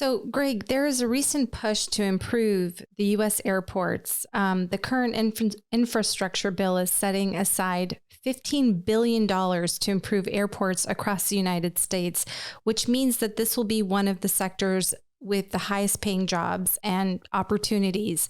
So, Greg, there is a recent push to improve the U.S. airports. The current infrastructure bill is setting aside $15 billion to improve airports across the United States, which means that this will be one of the sectors with the highest paying jobs and opportunities.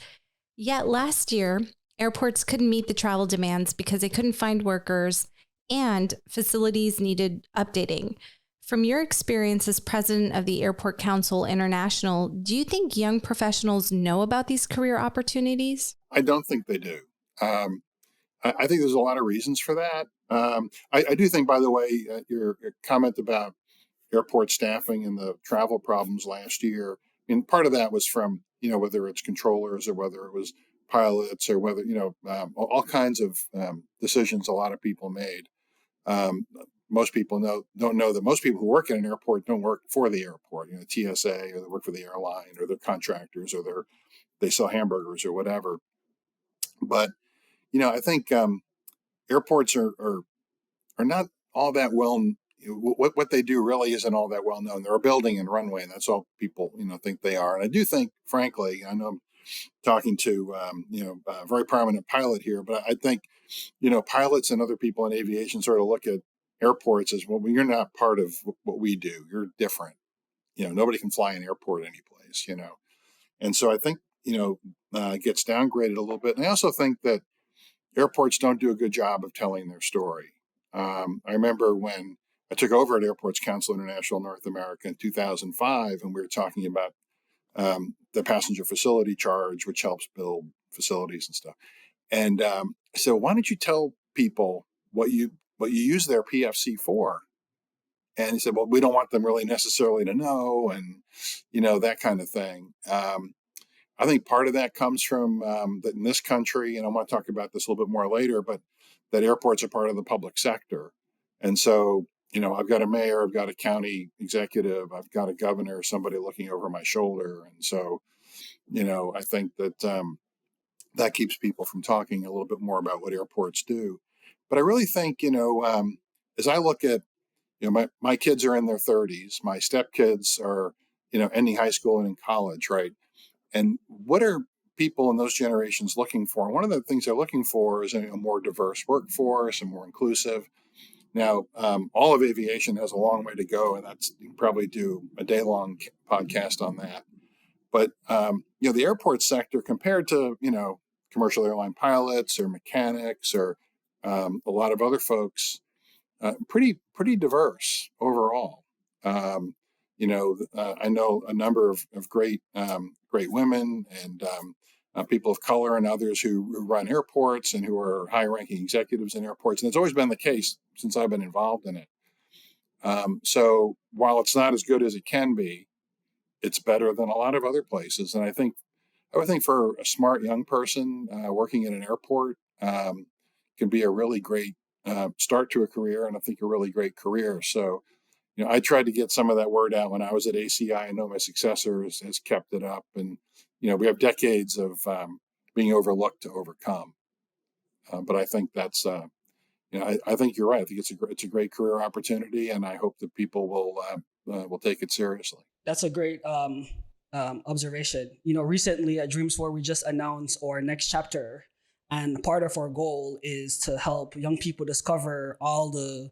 Yet last year, airports couldn't meet the travel demands because they couldn't find workers and facilities needed updating. From your experience as president of the Airport Council International, do you think young professionals know about these career opportunities? I don't think they do. I think there's a lot of reasons for that. I do think, by the way, your comment about airport staffing and the travel problems last year, I mean, part of that was from, whether it's controllers or whether it was pilots or whether, all kinds of decisions a lot of people made. Most people don't know that most people who work at an airport don't work for the airport, TSA, or they work for the airline, or they're contractors, or they sell hamburgers or whatever. But I think airports are not all that well. What they do really isn't all that well known. They're a building and runway, and that's all people think they are. And I do think, frankly, I know I'm talking to a very prominent pilot here, but I think pilots and other people in aviation sort of look at airports as, well, you're not part of what we do. You're different. Nobody can fly an airport anyplace. And so I think it gets downgraded a little bit. And I also think that airports don't do a good job of telling their story. I remember when I took over at Airports Council International North America in 2005, and we were talking about the passenger facility charge, which helps build facilities and stuff. And so why don't you tell people what you use their PFC for? And he said, well, we don't want them really necessarily to know, and that kind of thing. I think part of that comes from that in this country, and I want to talk about this a little bit more later, but that airports are part of the public sector. And so, I've got a mayor, I've got a county executive, I've got a governor, somebody looking over my shoulder. And so, I think that that keeps people from talking a little bit more about what airports do. But I really think, as I look at, my kids are in their 30s, my stepkids are, ending high school and in college, right? And what are people in those generations looking for? And one of the things they're looking for is a more diverse workforce and more inclusive. Now, all of aviation has a long way to go, and you can probably do a day-long podcast on that. But the airport sector, compared to commercial airline pilots or mechanics or a lot of other folks, pretty diverse overall. I know a number of great women and people of color and others who run airports and who are high-ranking executives in airports, and it's always been the case since I've been involved in it. So while it's not as good as it can be, it's better than a lot of other places. And I would think for a smart young person working in an airport can be a really great start to a career, and I think a really great career. So, I tried to get some of that word out when I was at ACI. I know my successor has kept it up, and we have decades of being overlooked to overcome. But I think that's I think you're right. I think it's a great career opportunity, and I hope that people will take it seriously. That's a great observation. Recently at Dreams4, we just announced our next chapter, and part of our goal is to help young people discover all the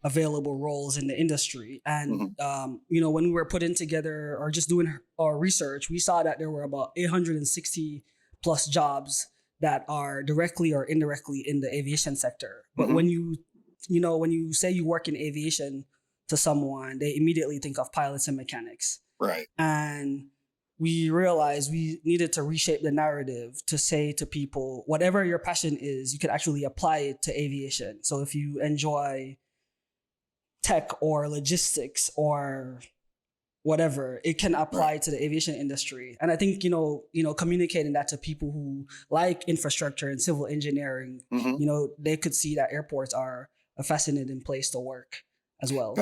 available roles in the industry. And, when we were putting together or just doing our research, we saw that there were about 860 plus jobs that are directly or indirectly in the aviation sector. But when you say you work in aviation to someone, they immediately think of pilots and mechanics. Right. And we realized we needed to reshape the narrative to say to people, whatever your passion is, you could actually apply it to aviation. So if you enjoy tech or logistics or whatever, it can apply to the aviation industry. And I think, communicating that to people who like infrastructure and civil engineering, they could see that airports are a fascinating place to work as well.